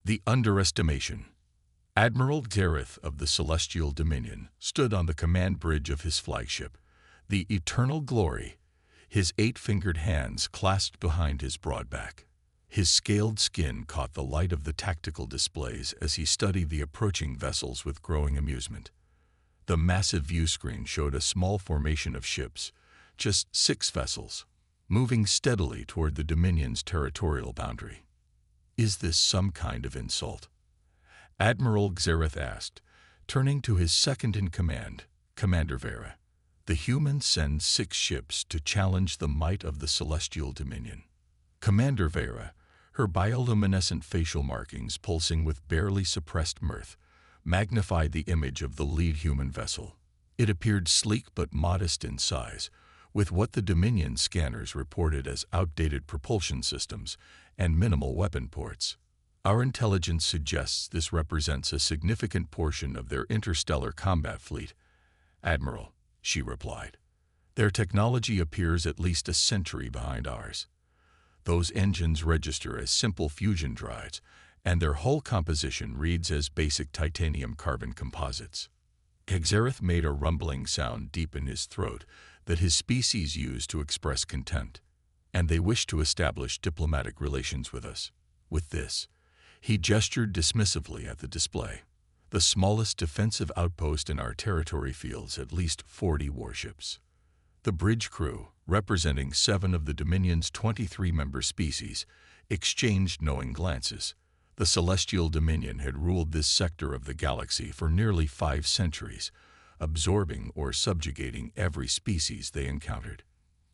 The underestimation. Admiral Xerath of the Celestial Dominion stood on the command bridge of his flagship, the Eternal Glory, his 8-fingered hands clasped behind his broad back. His scaled skin caught the light of the tactical displays as he studied the approaching vessels with growing amusement. The massive view screen showed a small formation of ships, just 6 vessels, moving steadily toward the Dominion's territorial boundary. Is this some kind of insult? Admiral Xerath asked, turning to his second-in-command, Commander Vera. The humans send 6 ships to challenge the might of the Celestial Dominion. Commander Vera, her bioluminescent facial markings pulsing with barely suppressed mirth, magnified the image of the lead human vessel. It appeared sleek but modest in size, with what the Dominion scanners reported as outdated propulsion systems and minimal weapon ports. Our intelligence suggests this represents a significant portion of their interstellar combat fleet, Admiral, she replied. Their technology appears at least a century behind ours. Those engines register as simple fusion drives, and their hull composition reads as basic titanium-carbon composites. Xerath made a rumbling sound deep in his throat that his species used to express contempt, and they wish to establish diplomatic relations with us. With this, he gestured dismissively at the display. The smallest defensive outpost in our territory fields at least 40 warships. The bridge crew, representing 7 of the Dominion's 23-member species, exchanged knowing glances. The Celestial Dominion had ruled this sector of the galaxy for nearly 5 centuries, absorbing or subjugating every species they encountered.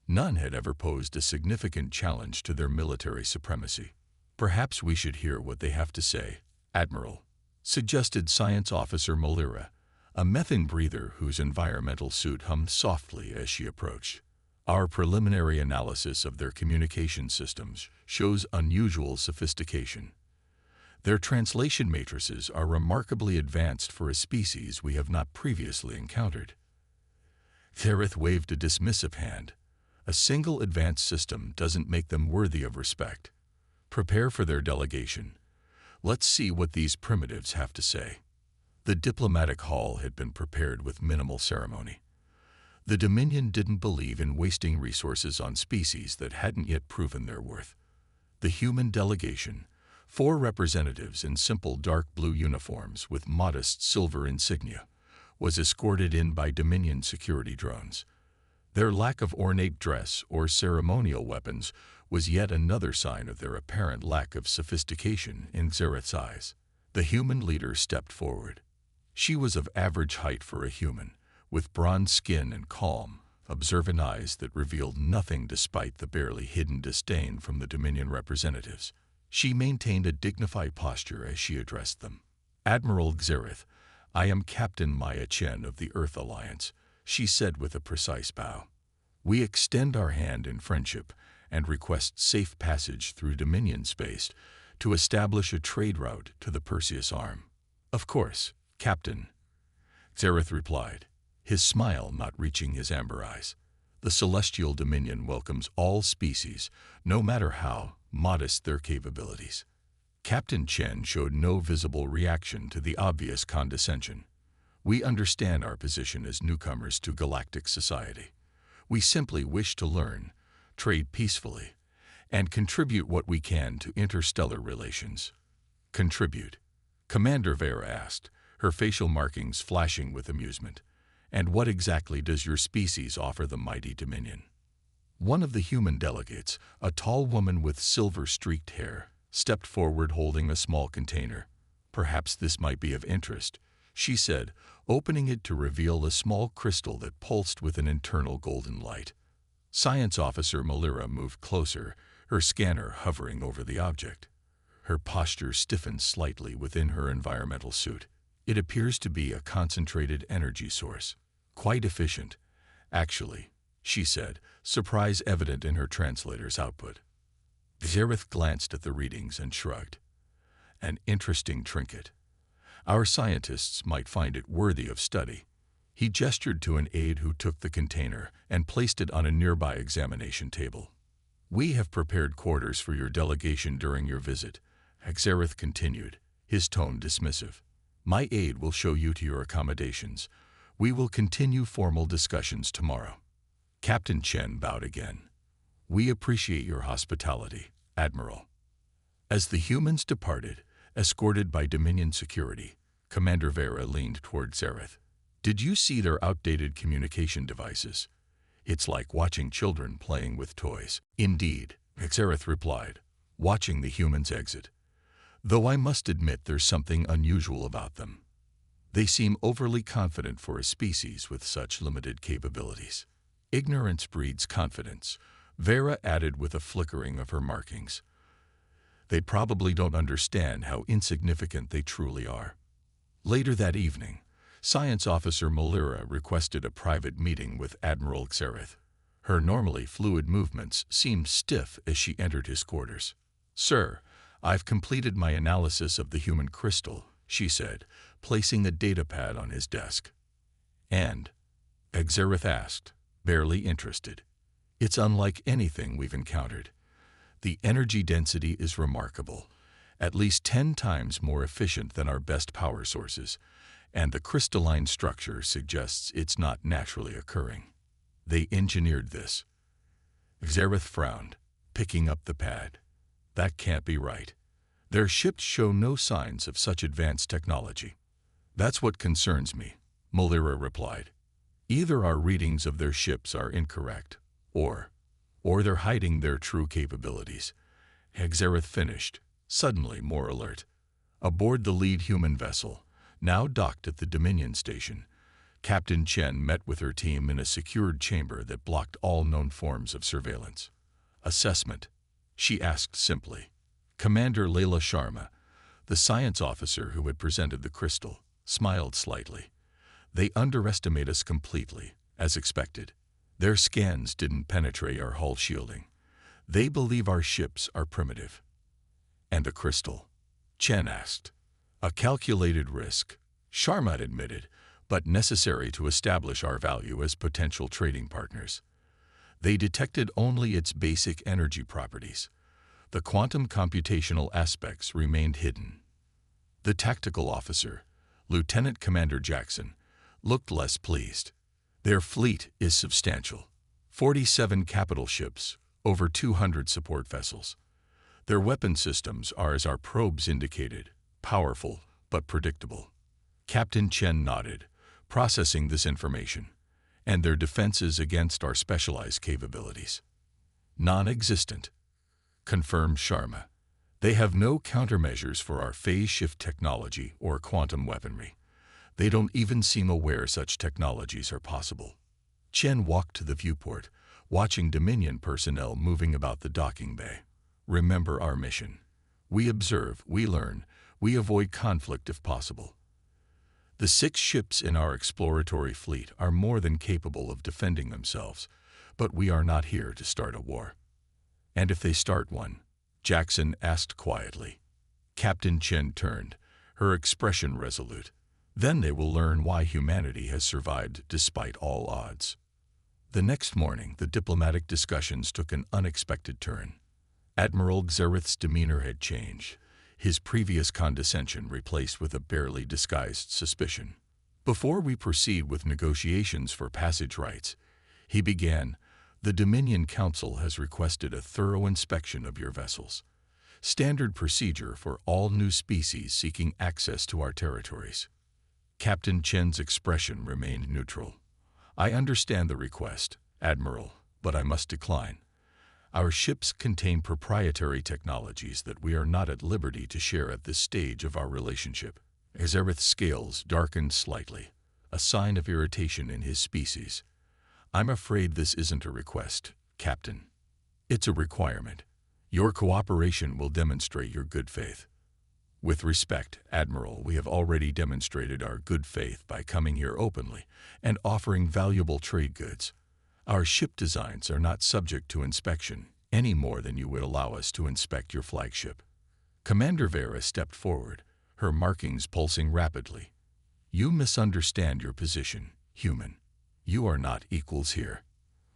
None had ever posed a significant challenge to their military supremacy. Perhaps we should hear what they have to say, Admiral, suggested Science Officer Malira, a methane breather whose environmental suit hummed softly as she approached. Our preliminary analysis of their communication systems shows unusual sophistication. Their translation matrices are remarkably advanced for a species we have not previously encountered. Xerath waved a dismissive hand. A single advanced system doesn't make them worthy of respect. Prepare for their delegation. Let's see what these primitives have to say. The diplomatic hall had been prepared with minimal ceremony. The Dominion didn't believe in wasting resources on species that hadn't yet proven their worth. The human delegation, 4 representatives in simple dark blue uniforms with modest silver insignia, was escorted in by Dominion security drones. Their lack of ornate dress or ceremonial weapons was yet another sign of their apparent lack of sophistication in Xerath's eyes. The human leader stepped forward. She was of average height for a human, with bronze skin and calm, observant eyes that revealed nothing despite the barely hidden disdain from the Dominion representatives. She maintained a dignified posture as she addressed them. Admiral Xerath, I am Captain Maya Chen of the Earth Alliance, she said with a precise bow. We extend our hand in friendship and request safe passage through Dominion space to establish a trade route to the Perseus Arm. Of course, Captain, Xerath replied, his smile not reaching his amber eyes. The Celestial Dominion welcomes all species, no matter how modest their capabilities. Captain Chen showed no visible reaction to the obvious condescension. We understand our position as newcomers to galactic society. We simply wish to learn, trade peacefully, and contribute what we can to interstellar relations. Contribute? Commander Vera asked, her facial markings flashing with amusement. And what exactly does your species offer the mighty Dominion? One of the human delegates, a tall woman with silver-streaked hair, stepped forward holding a small container. Perhaps this might be of interest, she said, opening it to reveal a small crystal that pulsed with an internal golden light. Science Officer Malira moved closer, her scanner hovering over the object. Her posture stiffened slightly within her environmental suit. It appears to be a concentrated energy source. Quite efficient, actually, she said, surprise evident in her translator's output. Xerath glanced at the readings and shrugged. An interesting trinket. Our scientists might find it worthy of study. He gestured to an aide who took the container and placed it on a nearby examination table. We have prepared quarters for your delegation during your visit, Xerath continued, his tone dismissive. My aide will show you to your accommodations. We will continue formal discussions tomorrow. Captain Chen bowed again. We appreciate your hospitality, Admiral. As the humans departed, escorted by Dominion security, Commander Vera leaned toward Xerath. Did you see their outdated communication devices? It's like watching children playing with toys. Indeed, Xerath replied, watching the humans exit. Though I must admit there's something unusual about them. They seem overly confident for a species with such limited capabilities. Ignorance breeds confidence, Vera added with a flickering of her markings. They probably don't understand how insignificant they truly are. Later that evening, Science Officer Malira requested a private meeting with Admiral Xerath. Her normally fluid movements seemed stiff as she entered his quarters. Sir, I've completed my analysis of the human crystal, she said, placing a datapad on his desk. And? Xerath asked, barely interested. It's unlike anything we've encountered. The energy density is remarkable, at least 10 times more efficient than our best power sources, and the crystalline structure suggests it's not naturally occurring. They engineered this. Xerath frowned, picking up the pad. That can't be right. Their ships show no signs of such advanced technology. That's what concerns me, Malira replied. Either our readings of their ships are incorrect, or they're hiding their true capabilities. Xerath finished, suddenly more alert. Aboard the lead human vessel, now docked at the Dominion station, Captain Chen met with her team in a secured chamber that blocked all known forms of surveillance. Assessment, she asked simply. Commander Layla Sharma, the science officer who had presented the crystal, smiled slightly. They underestimate us completely, as expected. Their scans didn't penetrate our hull shielding. They believe our ships are primitive. And the crystal? Chen asked. A calculated risk, Sharma admitted, but necessary to establish our value as potential trading partners. They detected only its basic energy properties. The quantum computational aspects remained hidden. The tactical officer, Lieutenant Commander Jackson, looked less pleased. Their fleet is substantial. 47 capital ships, over 200 support vessels. Their weapon systems are, as our probes indicated, powerful but predictable. Captain Chen nodded, processing this information, and their defenses against our specialized capabilities. Non-existent, confirmed Sharma. They have no countermeasures for our phase shift technology or quantum weaponry. They don't even seem aware such technologies are possible. Chen walked to the viewport, watching Dominion personnel moving about the docking bay. Remember our mission. We observe, we learn, we avoid conflict if possible. The 6 ships in our exploratory fleet are more than capable of defending themselves, but we are not here to start a war. And if they start one? Jackson asked quietly. Captain Chen turned, her expression resolute. Then they will learn why humanity has survived despite all odds. The next morning, the diplomatic discussions took an unexpected turn. Admiral Xerath's demeanor had changed, his previous condescension replaced with a barely disguised suspicion. Before we proceed with negotiations for passage rights, he began, the Dominion Council has requested a thorough inspection of your vessels. Standard procedure for all new species seeking access to our territories. Captain Chen's expression remained neutral. I understand the request, Admiral, but I must decline. Our ships contain proprietary technologies that we are not at liberty to share at this stage of our relationship. Xerath's scales darkened slightly, a sign of irritation in his species. I'm afraid this isn't a request, Captain. It's a requirement. Your cooperation will demonstrate your good faith. With respect, Admiral, we have already demonstrated our good faith by coming here openly and offering valuable trade goods. Our ship designs are not subject to inspection, any more than you would allow us to inspect your flagship. Commander Vera stepped forward, her markings pulsing rapidly. You misunderstand your position, human. You are not equals here.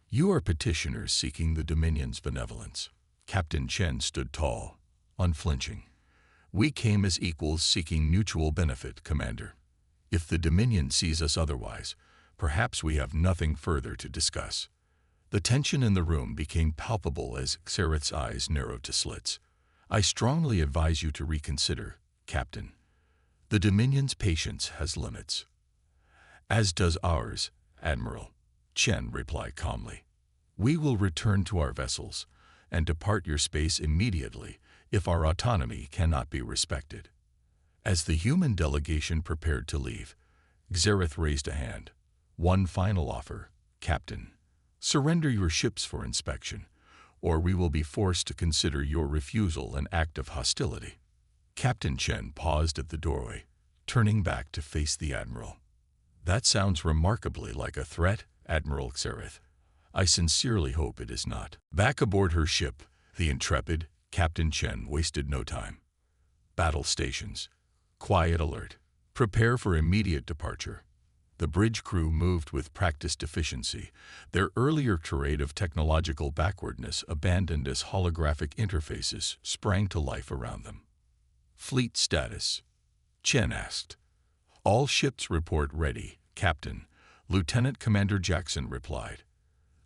You are petitioners seeking the Dominion's benevolence. Captain Chen stood tall, unflinching. We came as equals seeking mutual benefit, Commander. If the Dominion sees us otherwise, perhaps we have nothing further to discuss. The tension in the room became palpable as Xerath's eyes narrowed to slits. I strongly advise you to reconsider, Captain. The Dominion's patience has limits. As does ours, Admiral, Chen replied calmly. We will return to our vessels and depart your space immediately if our autonomy cannot be respected. As the human delegation prepared to leave, Xerath raised a hand. One final offer, Captain. Surrender your ships for inspection, or we will be forced to consider your refusal an act of hostility. Captain Chen paused at the doorway, turning back to face the Admiral. That sounds remarkably like a threat, Admiral Xerath. I sincerely hope it is not. Back aboard her ship, the Intrepid, Captain Chen wasted no time. Battle stations. Quiet alert. Prepare for immediate departure. The bridge crew moved with practiced efficiency, their earlier tirade of technological backwardness abandoned as holographic interfaces sprang to life around them. Fleet status, Chen asked. All ships report ready, Captain, Lieutenant Commander Jackson replied.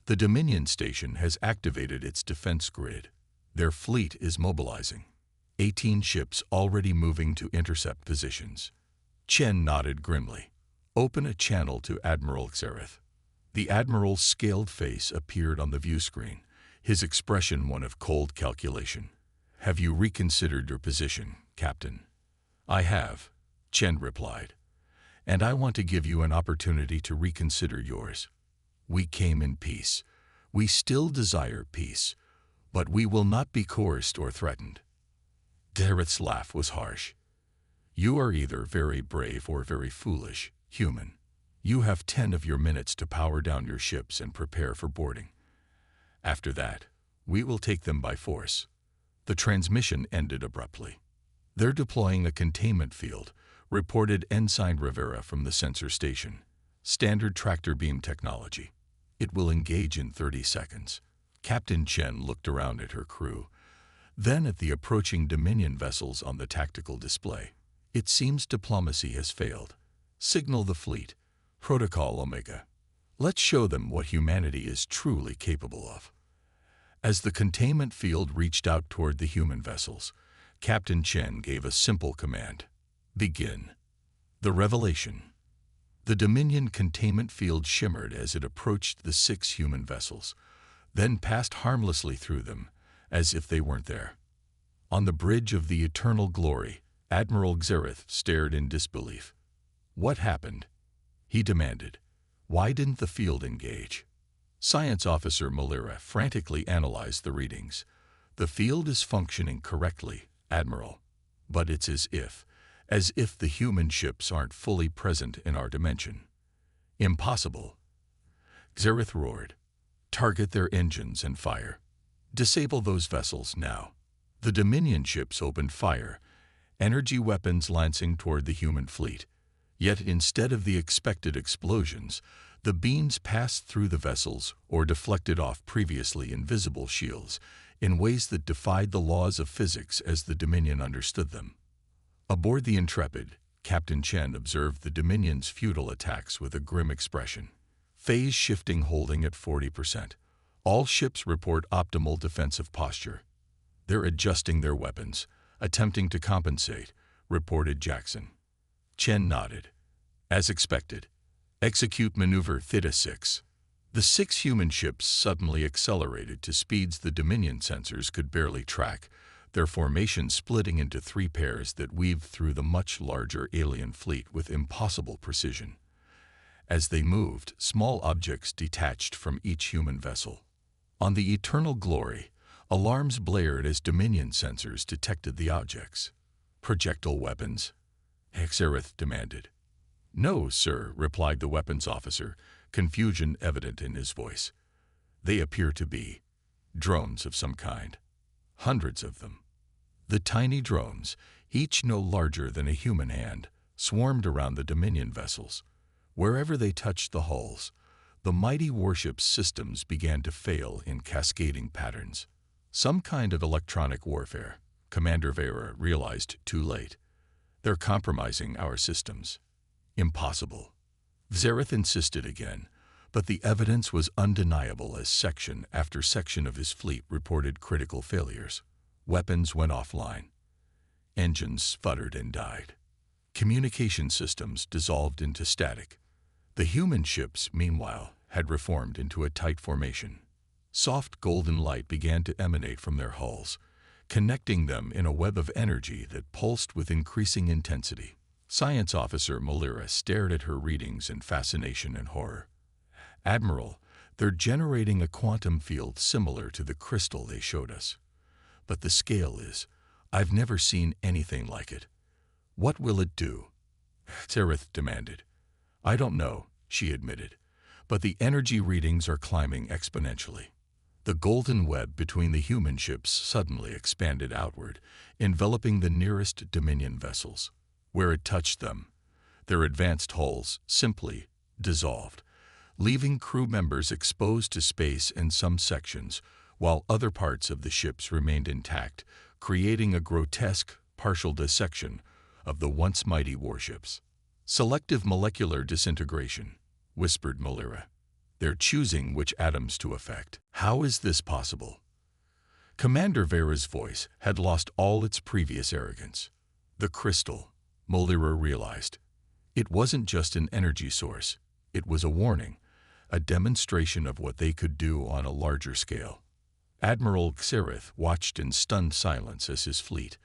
The Dominion station has activated its defense grid. Their fleet is mobilizing. 18 ships already moving to intercept positions. Chen nodded grimly. Open a channel to Admiral Xerath. The Admiral's scaled face appeared on the view screen, his expression one of cold calculation. Have you reconsidered your position, Captain? I have, Chen replied. And I want to give you an opportunity to reconsider yours. We came in peace. We still desire peace, but we will not be coerced or threatened. Xerath's laugh was harsh. You are either very brave or very foolish, human. You have 10 of your minutes to power down your ships and prepare for boarding. After that, we will take them by force. The transmission ended abruptly. They're deploying a containment field, reported Ensign Rivera from the sensor station. Standard tractor beam technology. It will engage in 30 seconds. Captain Chen looked around at her crew, then at the approaching Dominion vessels on the tactical display. It seems diplomacy has failed. Signal the fleet. Protocol Omega. Let's show them what humanity is truly capable of. As the containment field reached out toward the human vessels, Captain Chen gave a simple command. Begin. The revelation. The Dominion containment field shimmered as it approached the 6 human vessels, then passed harmlessly through them, as if they weren't there. On the bridge of the eternal glory, Admiral Xerath stared in disbelief. What happened? He demanded. Why didn't the field engage? Science Officer Malira frantically analyzed the readings. The field is functioning correctly, Admiral, but it's as if the human ships aren't fully present in our dimension. Impossible. Xerath roared. Target their engines and fire. Disable those vessels now. The Dominion ships opened fire, energy weapons lancing toward the human fleet. Yet instead of the expected explosions, the beams passed through the vessels or deflected off previously invisible shields in ways that defied the laws of physics as the Dominion understood them. Aboard the Intrepid, Captain Chen observed the Dominion's futile attacks with a grim expression. Phase shifting holding at 40%. All ships report optimal defensive posture. They're adjusting their weapons, attempting to compensate, reported Jackson. Chen nodded. As expected. Execute maneuver Theta 6. The 6 human ships suddenly accelerated to speeds the Dominion sensors could barely track, their formation splitting into 3 pairs that weaved through the much larger alien fleet with impossible precision. As they moved, small objects detached from each human vessel. On the eternal glory, alarms blared as Dominion sensors detected the objects. Projectile weapons? Xerath demanded. No, sir, replied the weapons officer, confusion evident in his voice. They appear to be drones of some kind. Hundreds of them. The tiny drones, each no larger than a human hand, swarmed around the Dominion vessels. Wherever they touched the hulls, the mighty warship's systems began to fail in cascading patterns. Some kind of electronic warfare, Commander Vera realized too late. They're compromising our systems. Impossible. Xerath insisted again, but the evidence was undeniable as section after section of his fleet reported critical failures. Weapons went offline. Engines sputtered and died. Communication systems dissolved into static. The human ships, meanwhile, had reformed into a tight formation. Soft golden light began to emanate from their hulls, connecting them in a web of energy that pulsed with increasing intensity. Science Officer Melira stared at her readings in fascination and horror. "Admiral, they're generating a quantum field similar to the crystal they showed us. But the scale is, I've never seen anything like it. What will it do?" Xerath demanded. "I don't know," she admitted, "but the energy readings are climbing exponentially." The golden web between the human ships suddenly expanded outward, enveloping the nearest Dominion vessels. Where it touched them, their advanced hulls simply dissolved, leaving crew members exposed to space in some sections, while other parts of the ships remained intact, creating a grotesque partial dissection of the once mighty warships. "Selective molecular disintegration," whispered Melira. "They're choosing which atoms to affect. How is this possible?" Commander Vera's voice had lost all its previous arrogance. The crystal, Melira realized. It wasn't just an energy source. It was a warning, a demonstration of what they could do on a larger scale. Admiral Xerath watched in stunned silence as his fleet,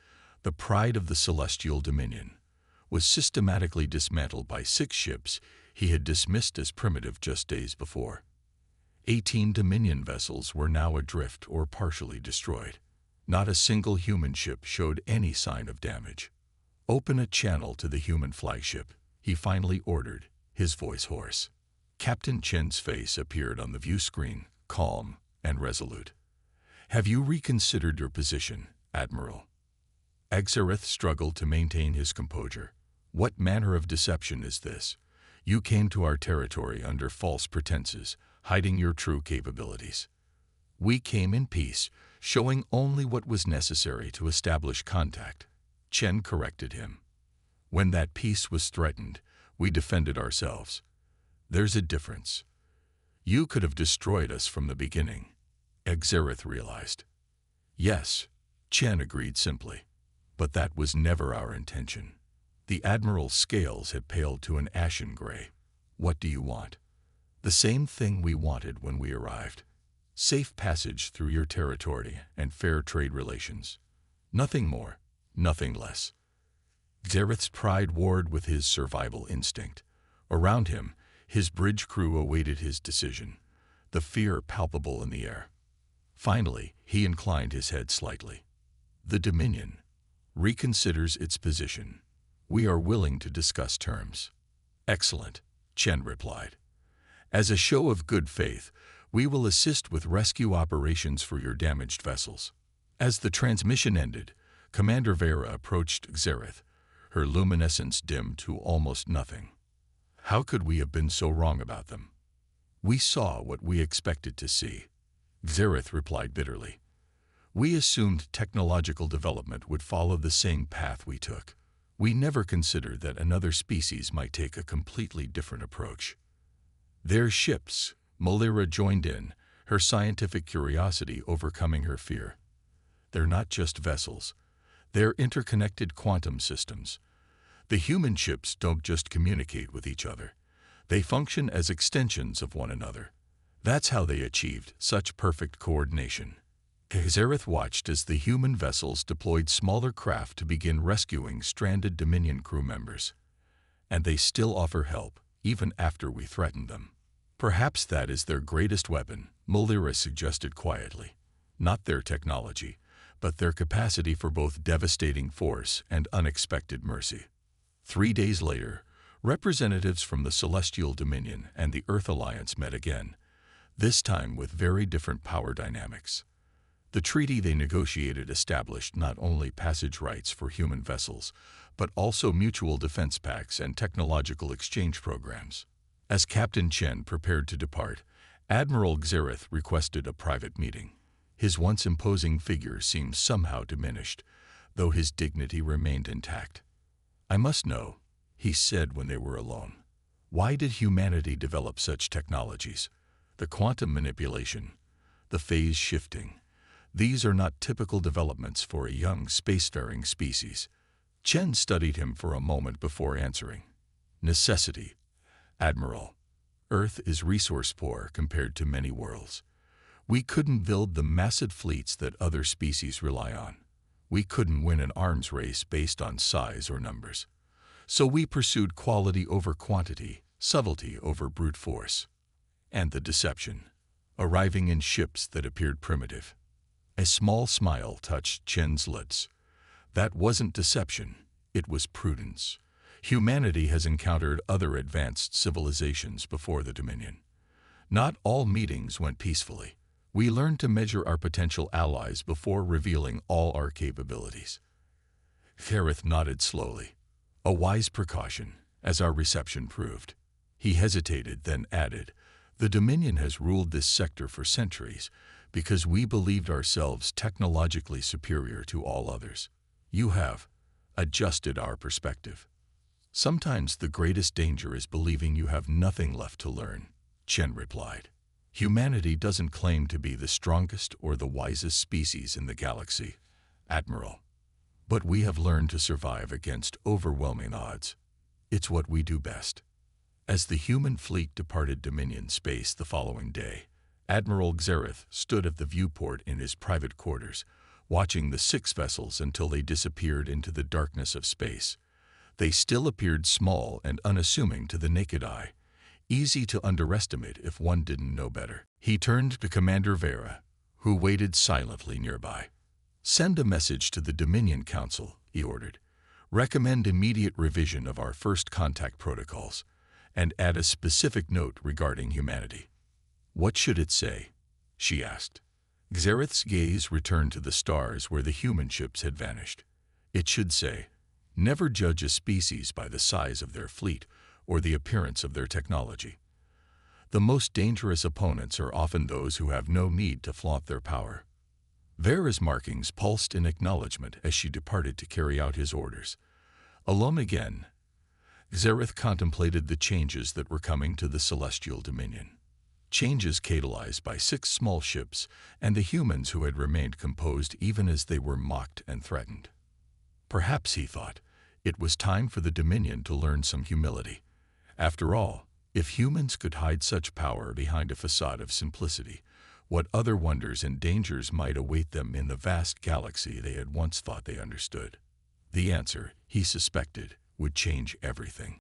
the pride of the Celestial Dominion, was systematically dismantled by 6 ships he had dismissed as primitive just days before. 18 Dominion vessels were now adrift or partially destroyed. Not a single human ship showed any sign of damage. "Open a channel to the human flagship," he finally ordered, his voice hoarse. Captain Chen's face appeared on the view screen, calm and resolute. "Have you reconsidered your position, Admiral?" Xerath struggled to maintain his composure. "What manner of deception is this? You came to our territory under false pretenses, hiding your true capabilities. We came in peace, showing only what was necessary to establish contact." Chen corrected him. "When that peace was threatened, we defended ourselves. There's a difference. You could have destroyed us from the beginning," Xerath realized. "Yes," Chen agreed simply, "but that was never our intention." The Admiral's scales had paled to an ashen gray. "What do you want?" "The same thing we wanted when we arrived. Safe passage through your territory and fair trade relations. Nothing more, nothing less." Xerath's pride warred with his survival instinct. Around him, his bridge crew awaited his decision, the fear palpable in the air. Finally, he inclined his head slightly. "The Dominion reconsiders its position. We are willing to discuss terms." "Excellent," Chen replied. "As a show of good faith, we will assist with rescue operations for your damaged vessels." As the transmission ended, Commander Vera approached Xerath, her luminescence dimmed to almost nothing. "How could we have been so wrong about them?" "We saw what we expected to see," Xerath replied bitterly. "We assumed technological development would follow the same path we took. We never considered that another species might take a completely different approach." "Their ships," Melira joined in, her scientific curiosity overcoming her fear. "They're not just vessels. They're interconnected quantum systems. The human ships don't just communicate with each other. They function as extensions of one another. That's how they achieved such perfect coordination." Xerath watched as the human vessels deployed smaller craft to begin rescuing stranded Dominion crew members. "And they still offer help, even after we threaten them." "Perhaps that is their greatest weapon," Melira suggested quietly. "Not their technology, but their capacity for both devastating force and unexpected mercy." 3 days later, representatives from the Celestial Dominion and the Earth Alliance met again, this time with very different power dynamics. The treaty they negotiated established not only passage rights for human vessels, but also mutual defense pacts and technological exchange programs. As Captain Chen prepared to depart, Admiral Xerath requested a private meeting. His once imposing figure seemed somehow diminished. though his dignity remained intact. "I must know," he said when they were alone. "Why did humanity develop such technologies? The quantum manipulation, the phase shifting. These are not typical developments for a young spacefaring species." Chen studied him for a moment before answering. "Necessity, Admiral. Earth is resource poor compared to many worlds. We couldn't build the massive fleets that other species rely on. We couldn't win an arms race based on size or numbers. So we pursued quality over quantity, subtlety over brute force. And the deception, arriving in ships that appeared primitive." A small smile touched Chen's lips. "That wasn't deception, it was prudence. Humanity has encountered other advanced civilizations before the Dominion. Not all meetings went peacefully. We learned to measure our potential allies before revealing all our capabilities." Gareth nodded slowly. "A wise precaution, as our reception proved." He hesitated, then added, "The Dominion has ruled this sector for centuries because we believed ourselves technologically superior to all others. You have adjusted our perspective. Sometimes the greatest danger is believing you have nothing left to learn," Chen replied. "Humanity doesn't claim to be the strongest or the wisest species in the galaxy, Admiral. But we have learned to survive against overwhelming odds. It's what we do best." As the human fleet departed Dominion space the following day, Admiral Xerath stood at the viewport in his private quarters, watching the 6 vessels until they disappeared into the darkness of space. They still appeared small and unassuming to the naked eye, easy to underestimate if one didn't know better. He turned to Commander Vera, who waited silently nearby. "Send a message to the Dominion Council," he ordered. "Recommend immediate revision of our first contact protocols, and add a specific note regarding humanity." "What should it say?" she asked. Xerath's gaze returned to the stars where the human ships had vanished. "It should say, never judge a species by the size of their fleet or the appearance of their technology. The most dangerous opponents are often those who have no need to flaunt their power." Vera's markings pulsed in acknowledgement as she departed to carry out his orders. Alone again, Xerath contemplated the changes that were coming to the Celestial Dominion. Changes catalyzed by 6 small ships and the humans who had remained composed even as they were mocked and threatened. Perhaps, he thought, it was time for the Dominion to learn some humility. After all, if humans could hide such power behind a facade of simplicity, what other wonders and dangers might await them in the vast galaxy they had once thought they understood? The answer, he suspected, would change everything.